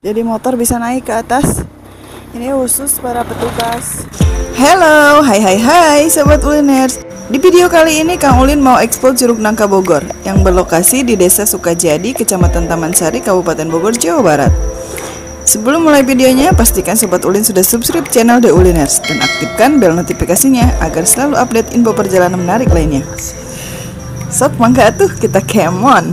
Jadi motor bisa naik ke atas. Ini khusus para petugas. Hello, hai Sobat Uliners. Di video kali ini Kang Ulin mau ekspor Curug Nangka Bogor yang berlokasi di Desa Sukajadi, Kecamatan Taman Sari, Kabupaten Bogor, Jawa Barat. Sebelum mulai videonya, pastikan Sobat Ulin sudah subscribe channel The Uliners dan aktifkan bel notifikasinya agar selalu update info perjalanan menarik lainnya. Sok mangga atuh kita come on.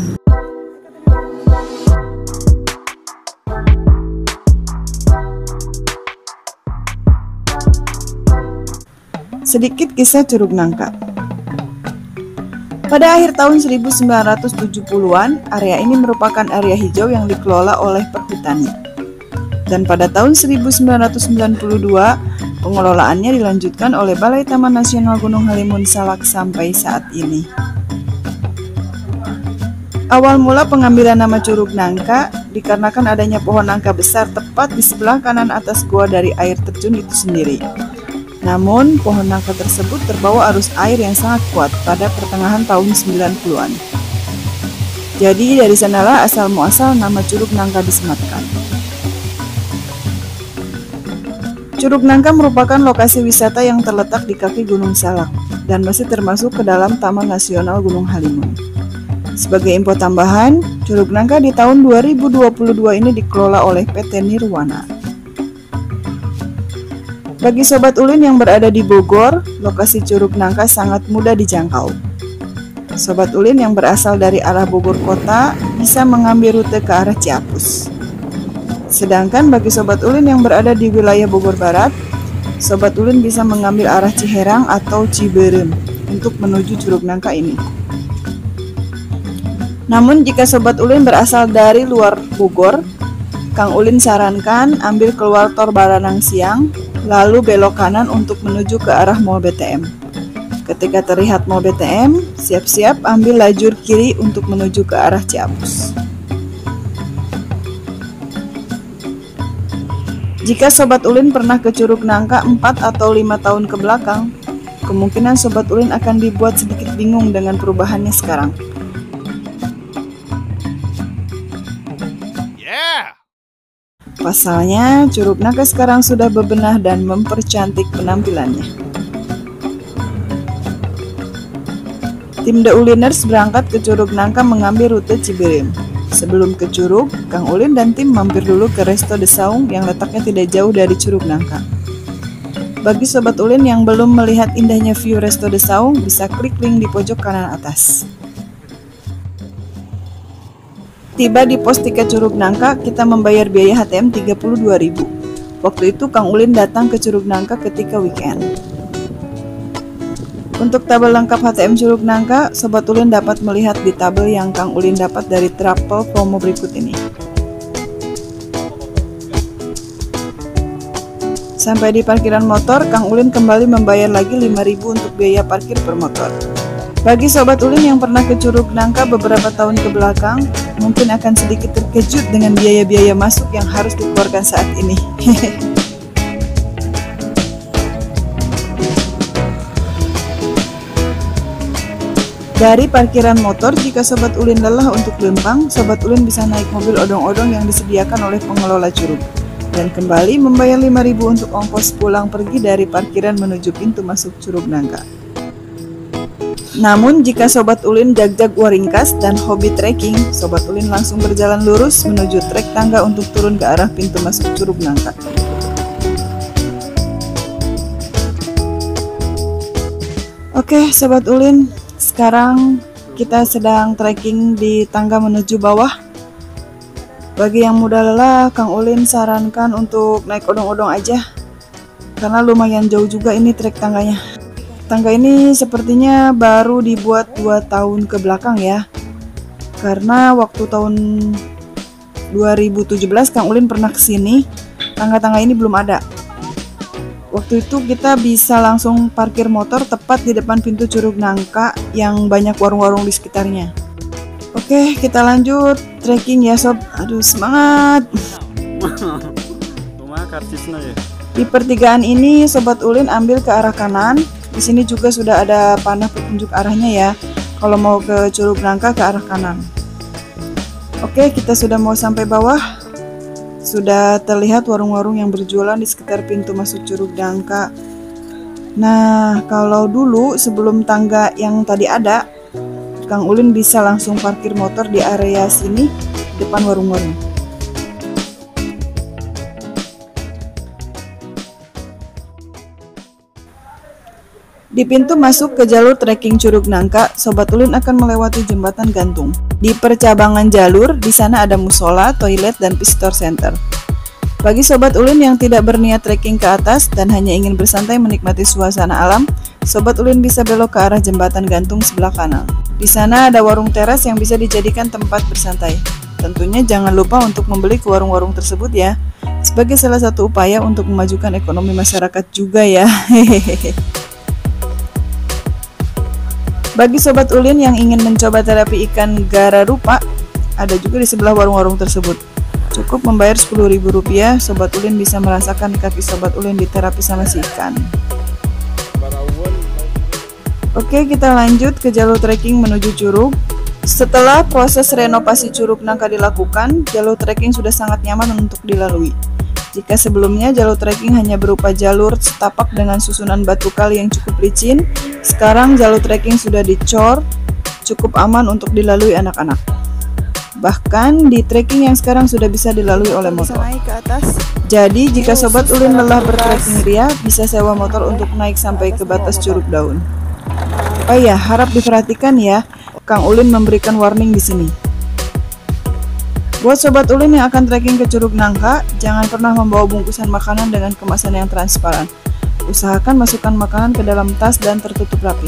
Sedikit kisah Curug Nangka. Pada akhir tahun 1970-an, area ini merupakan area hijau yang dikelola oleh perhutani. Dan pada tahun 1992, pengelolaannya dilanjutkan oleh Balai Taman Nasional Gunung Halimun Salak sampai saat ini. Awal mula pengambilan nama Curug Nangka dikarenakan adanya pohon nangka besar tepat di sebelah kanan atas gua dari air terjun itu sendiri. Namun, pohon nangka tersebut terbawa arus air yang sangat kuat pada pertengahan tahun 90-an. Jadi, dari sanalah asal-muasal nama Curug Nangka disematkan. Curug Nangka merupakan lokasi wisata yang terletak di kaki Gunung Salak dan masih termasuk ke dalam Taman Nasional Gunung Halimun. Sebagai info tambahan, Curug Nangka di tahun 2022 ini dikelola oleh PT Nirwana. Bagi Sobat Ulin yang berada di Bogor, lokasi Curug Nangka sangat mudah dijangkau. Sobat Ulin yang berasal dari arah Bogor Kota bisa mengambil rute ke arah Ciapus. Sedangkan bagi Sobat Ulin yang berada di wilayah Bogor Barat, Sobat Ulin bisa mengambil arah Ciherang atau Ciberem untuk menuju Curug Nangka ini. Namun jika Sobat Ulin berasal dari luar Bogor, Kang Ulin sarankan ambil keluar tol Baranang Siang, lalu belok kanan untuk menuju ke arah Mall BTM. Ketika terlihat Mall BTM, siap-siap ambil lajur kiri untuk menuju ke arah Ciapus. Jika Sobat Ulin pernah ke Curug Nangka 4 atau 5 tahun ke belakang, kemungkinan Sobat Ulin akan dibuat sedikit bingung dengan perubahannya sekarang. Pasalnya, Curug Nangka sekarang sudah bebenah dan mempercantik penampilannya. Tim The Uliners berangkat ke Curug Nangka mengambil rute Ciberem. Sebelum ke Curug, Kang Ulin dan tim mampir dulu ke Resto The Saung yang letaknya tidak jauh dari Curug Nangka. Bagi Sobat Ulin yang belum melihat indahnya view Resto The Saung, bisa klik link di pojok kanan atas. Tiba di pos tiket Curug Nangka, kita membayar biaya HTM 32.000. Waktu itu Kang Ulin datang ke Curug Nangka ketika weekend. Untuk tabel lengkap HTM Curug Nangka, Sobat Ulin dapat melihat di tabel yang Kang Ulin dapat dari travel promo berikut ini. Sampai di parkiran motor, Kang Ulin kembali membayar lagi 5.000 untuk biaya parkir per motor. Bagi Sobat Ulin yang pernah ke Curug Nangka beberapa tahun ke belakang, mungkin akan sedikit terkejut dengan biaya-biaya masuk yang harus dikeluarkan saat ini. Dari parkiran motor, jika Sobat Ulin lelah untuk lempang, Sobat Ulin bisa naik mobil odong-odong yang disediakan oleh pengelola curug dan kembali membayar 5.000 untuk ongkos pulang pergi dari parkiran menuju pintu masuk Curug Nangka. Namun jika Sobat Ulin jag-jag waringkas dan hobi trekking, Sobat Ulin langsung berjalan lurus menuju trek tangga untuk turun ke arah pintu masuk Curug Nangka. Oke Sobat Ulin, sekarang kita sedang trekking di tangga menuju bawah. Bagi yang mudah lelah, Kang Ulin sarankan untuk naik odong-odong aja, karena lumayan jauh juga ini trek tangganya. Tangga ini sepertinya baru dibuat 2 tahun ke belakang ya. Karena waktu tahun 2017 Kang Ulin pernah kesini, tangga-tangga ini belum ada. Waktu itu kita bisa langsung parkir motor tepat di depan pintu Curug Nangka yang banyak warung-warung di sekitarnya. Oke, kita lanjut trekking ya sob. Aduh semangat. Di pertigaan ini Sobat Ulin ambil ke arah kanan. Di sini juga sudah ada panah petunjuk arahnya ya. Kalau mau ke Curug Nangka ke arah kanan. Oke, kita sudah mau sampai bawah. Sudah terlihat warung-warung yang berjualan di sekitar pintu masuk Curug Nangka. Nah, kalau dulu sebelum tangga yang tadi ada, Kang Ulin bisa langsung parkir motor di area sini, depan warung-warung. Di pintu masuk ke jalur trekking Curug Nangka, Sobat Ulin akan melewati jembatan gantung. Di percabangan jalur, di sana ada musola, toilet, dan visitor center. Bagi Sobat Ulin yang tidak berniat trekking ke atas dan hanya ingin bersantai menikmati suasana alam, Sobat Ulin bisa belok ke arah jembatan gantung sebelah kanan. Di sana ada warung teras yang bisa dijadikan tempat bersantai. Tentunya jangan lupa untuk membeli ke warung-warung tersebut ya, sebagai salah satu upaya untuk memajukan ekonomi masyarakat juga ya. Hehehe. Bagi Sobat Ulin yang ingin mencoba terapi ikan gara rupa, ada juga di sebelah warung-warung tersebut. Cukup membayar Rp10.000, Sobat Ulin bisa merasakan kaki Sobat Ulin diterapi sama si ikan. Oke, kita lanjut ke jalur trekking menuju Curug. Setelah proses renovasi Curug Nangka dilakukan, jalur trekking sudah sangat nyaman untuk dilalui. Jika sebelumnya jalur trekking hanya berupa jalur setapak dengan susunan batu kali yang cukup licin, sekarang jalur trekking sudah dicor, cukup aman untuk dilalui anak-anak. Bahkan di trekking yang sekarang sudah bisa dilalui oleh motor. Naik ke atas. Jadi jika Sobat Ulin lelah bertrekking ria, bisa sewa motor untuk naik sampai ke batas Curug Daun. Oh ya, harap diperhatikan ya, Kang Ulin memberikan warning di sini. Buat Sobat Ulin yang akan trekking ke Curug Nangka, jangan pernah membawa bungkusan makanan dengan kemasan yang transparan. Usahakan masukkan makanan ke dalam tas dan tertutup rapi.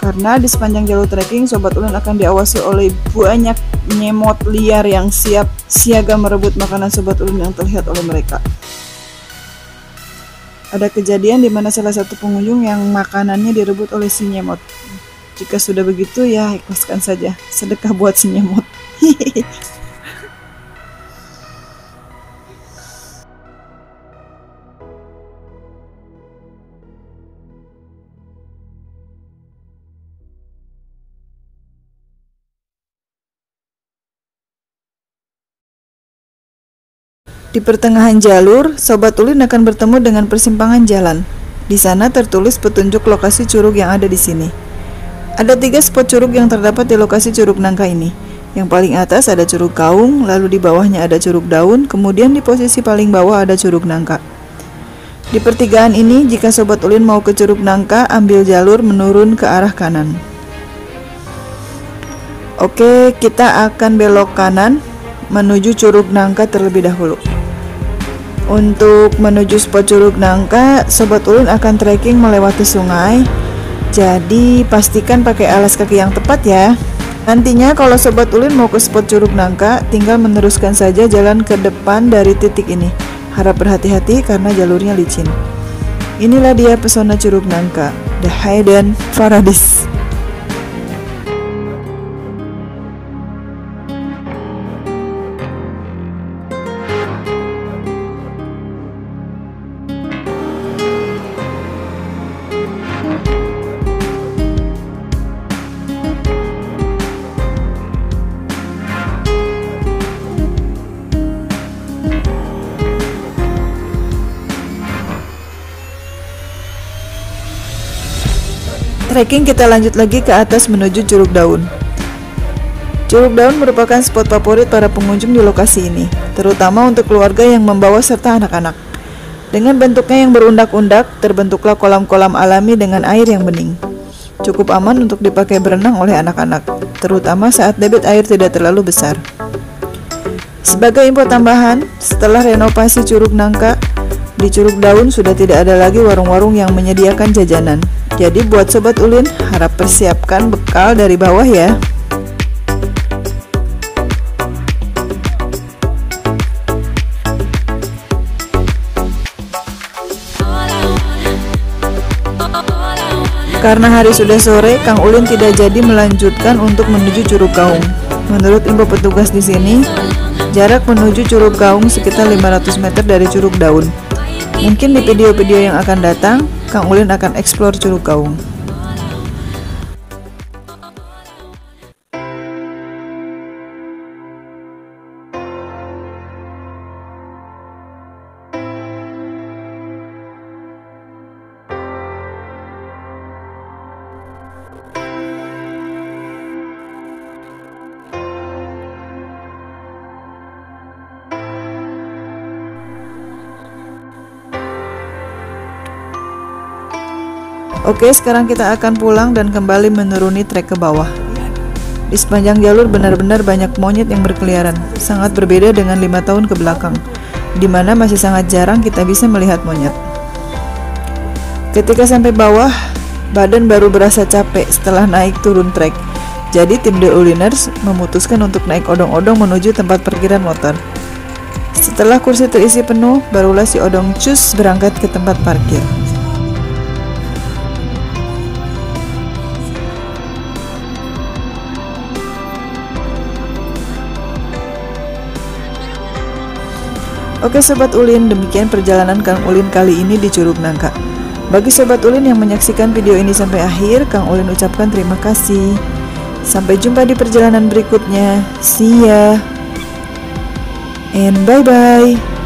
Karena di sepanjang jalur trekking, Sobat Ulin akan diawasi oleh banyak nyemot liar yang siap siaga merebut makanan Sobat Ulin yang terlihat oleh mereka. Ada kejadian di mana salah satu pengunjung yang makanannya direbut oleh si nyemot. Jika sudah begitu ya ikhlaskan saja, sedekah buat si nyemot. Di pertengahan jalur, Sobat Ulin akan bertemu dengan persimpangan jalan. Di sana tertulis petunjuk lokasi curug yang ada di sini. Ada 3 spot curug yang terdapat di lokasi Curug Nangka ini. Yang paling atas ada Curug Kaung, lalu di bawahnya ada Curug Daun, kemudian di posisi paling bawah ada Curug Nangka. Di pertigaan ini, jika Sobat Ulin mau ke Curug Nangka, ambil jalur menurun ke arah kanan. Oke, kita akan belok kanan menuju Curug Nangka terlebih dahulu. Untuk menuju spot Curug Nangka, Sobat Ulin akan trekking melewati sungai. Jadi pastikan pakai alas kaki yang tepat ya. Nantinya kalau Sobat Ulin mau ke spot Curug Nangka, tinggal meneruskan saja jalan ke depan dari titik ini. Harap berhati-hati karena jalurnya licin. Inilah dia pesona Curug Nangka, The Hidden Paradise. Trekking kita lanjut lagi ke atas menuju Curug Daun. Curug Daun merupakan spot favorit para pengunjung di lokasi ini, terutama untuk keluarga yang membawa serta anak-anak. Dengan bentuknya yang berundak-undak, terbentuklah kolam-kolam alami dengan air yang bening. Cukup aman untuk dipakai berenang oleh anak-anak, terutama saat debit air tidak terlalu besar. Sebagai info tambahan, setelah renovasi Curug Nangka, di Curug Daun sudah tidak ada lagi warung-warung yang menyediakan jajanan. Jadi buat Sobat Ulin, harap persiapkan bekal dari bawah ya. Karena hari sudah sore, Kang Ulin tidak jadi melanjutkan untuk menuju Curug Kaung. Menurut info petugas di sini, jarak menuju Curug Kaung sekitar 500 meter dari Curug Daun. Mungkin di video-video yang akan datang, Kang Ulin akan eksplor Curug Kaung. Oke, sekarang kita akan pulang dan kembali menuruni trek ke bawah. Di sepanjang jalur benar-benar banyak monyet yang berkeliaran, sangat berbeda dengan 5 tahun ke belakang, di mana masih sangat jarang kita bisa melihat monyet. Ketika sampai bawah, badan baru berasa capek setelah naik turun trek. Jadi tim The Uliners memutuskan untuk naik odong-odong menuju tempat parkiran motor. Setelah kursi terisi penuh, barulah si odong cus berangkat ke tempat parkir. Oke Sobat Ulin, demikian perjalanan Kang Ulin kali ini di Curug Nangka. Bagi Sobat Ulin yang menyaksikan video ini sampai akhir, Kang Ulin ucapkan terima kasih. Sampai jumpa di perjalanan berikutnya. See ya and bye-bye.